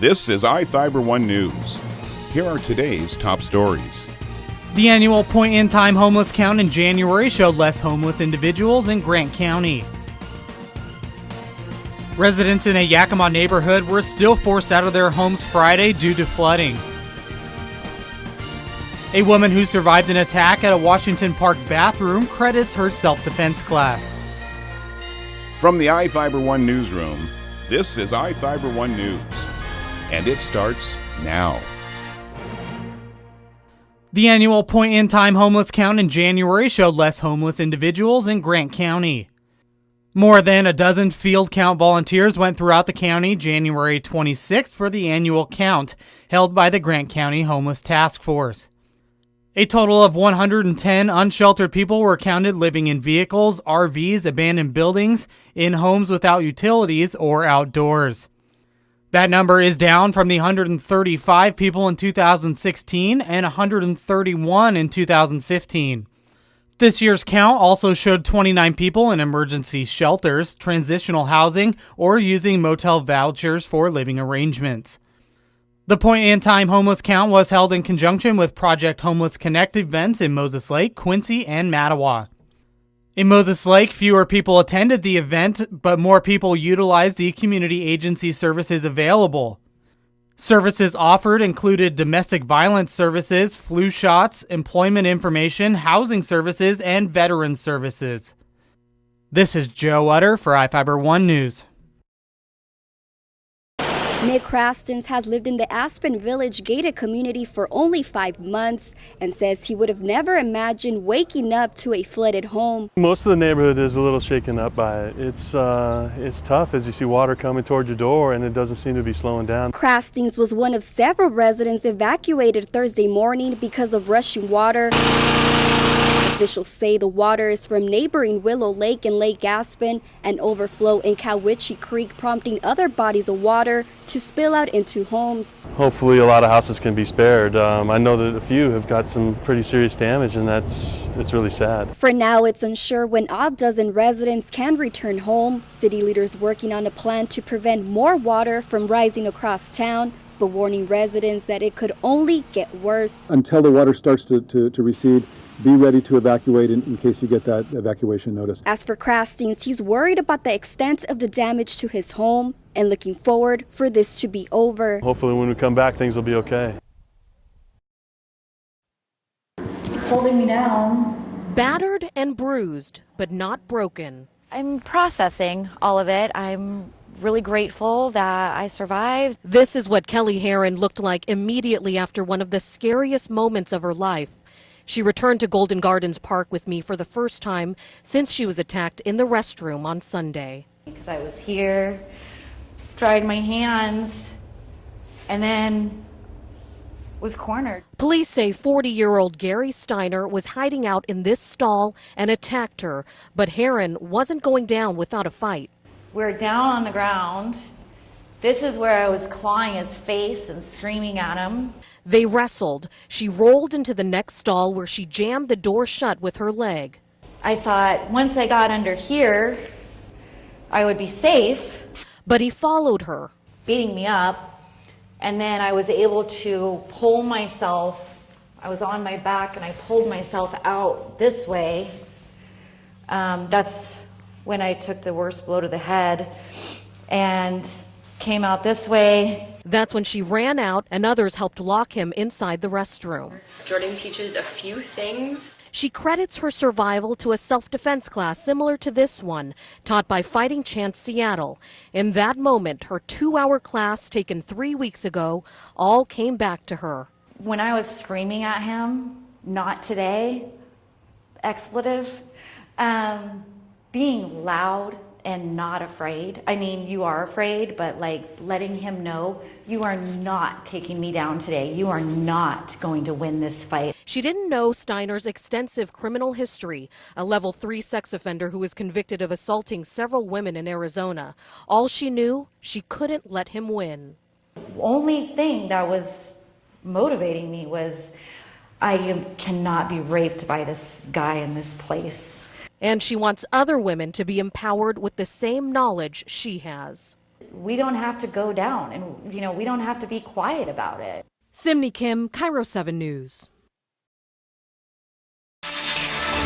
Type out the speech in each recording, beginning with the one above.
This is iFIBER 1 News. Here are today's top stories. The annual point-in-time homeless count in January showed less homeless individuals in Grant County. Residents in a Yakima neighborhood were still forced out of their homes Friday due to flooding. A woman who survived an attack at a Washington Park bathroom credits her self-defense class. From the iFIBER 1 newsroom, this is iFIBER 1 News. And it starts now. The annual point-in-time homeless count in January showed less homeless individuals in Grant County. More than a dozen field count volunteers went throughout the county January 26th for the annual count held by the Grant County Homeless Task Force. A total of 110 unsheltered people were counted living in vehicles, RVs, abandoned buildings, in homes without utilities, or outdoors. That number is down from the 135 people in 2016 and 131 in 2015. This year's count also showed 29 people in emergency shelters, transitional housing, or using motel vouchers for living arrangements. The point-in-time homeless count was held in conjunction with Project Homeless Connect events in Moses Lake, Quincy, and Mattawa. In Moses Lake, fewer people attended the event, but more people utilized the community agency services available. Services offered included domestic violence services, flu shots, employment information, housing services, and veteran services. This is Joe Utter for iFIBER 1 News. Nick Crastens has lived in the Aspen Village gated community for only 5 months and says he would have never imagined waking up to a flooded home. Most of the neighborhood is a little shaken up by it. It's tough as you see water coming toward your door and it doesn't seem to be slowing down. Crastens was one of several residents evacuated Thursday morning because of rushing water. Officials say the water is from neighboring Willow Lake and Lake Aspen and overflow in Cowiche Creek, prompting other bodies of water to spill out into homes. Hopefully a lot of houses can be spared. I know that a few have got some pretty serious damage and it's really sad. For now, it's unsure when odd dozen residents can return home. City leaders working on a plan to prevent more water from rising across town, but warning residents that it could only get worse. Until the water starts to recede, be ready to evacuate in case you get that evacuation notice. As for Crastens, he's worried about the extent of the damage to his home and looking forward for this to be over. Hopefully when we come back, things will be okay. Holding me down. Battered and bruised, but not broken. I'm processing all of it. I'm really grateful that I survived. This is what Kelly Herron looked like immediately after one of the scariest moments of her life. She returned to Golden Gardens Park with me for the first time since she was attacked in the restroom on Sunday. Because I was here, dried my hands, and then was cornered. Police say 40-year-old Gary Steiner was hiding out in this stall and attacked her, but Herron wasn't going down without a fight. We're down on the ground. This is where I was clawing his face and screaming at him. They wrestled. She rolled into the next stall where she jammed the door shut with her leg. I thought once I got under here, I would be safe. But he followed her, beating me up, and then I was able to pull myself. I was on my back and I pulled myself out this way. That's when I took the worst blow to the head and came out this way. That's when she ran out and others helped lock him inside the restroom. Jordan teaches a few things. She credits her survival to a self-defense class similar to this one, taught by Fighting Chance Seattle. In that moment, her 2-hour class taken 3 weeks ago all came back to her. When I was screaming at him, not today, expletive, being loud and not afraid. I mean, you are afraid, but like letting him know, you are not taking me down today. You are not going to win this fight. She didn't know Steiner's extensive criminal history, a level 3 sex offender who was convicted of assaulting several women in Arizona. All she knew, she couldn't let him win. The only thing that was motivating me was I cannot be raped by this guy in this place. And she wants other women to be empowered with the same knowledge she has. we don't have to go down, and we don't have to be quiet about it. Simney Kim, Cairo 7 News.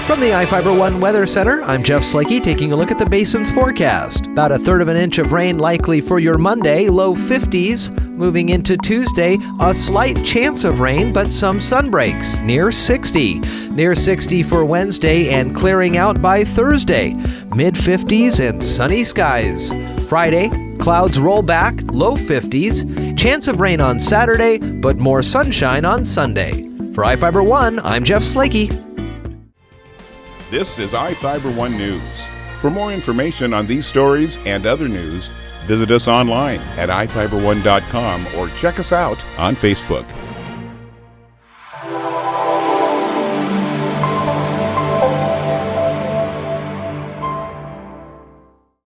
From the iFIBER 1 Weather Center, I'm Jeff Slakey taking a look at the basin's forecast. About a third of an inch of rain likely for your Monday, low 50s. Moving into Tuesday, a slight chance of rain, but some sun breaks, near 60. Near 60 for Wednesday and clearing out by Thursday. Mid 50s and sunny skies. Friday, clouds roll back, low 50s. Chance of rain on Saturday, but more sunshine on Sunday. For iFIBER 1, I'm Jeff Slakey. This is iFIBER 1 News. For more information on these stories and other news, visit us online at iFiber1.com or check us out on Facebook.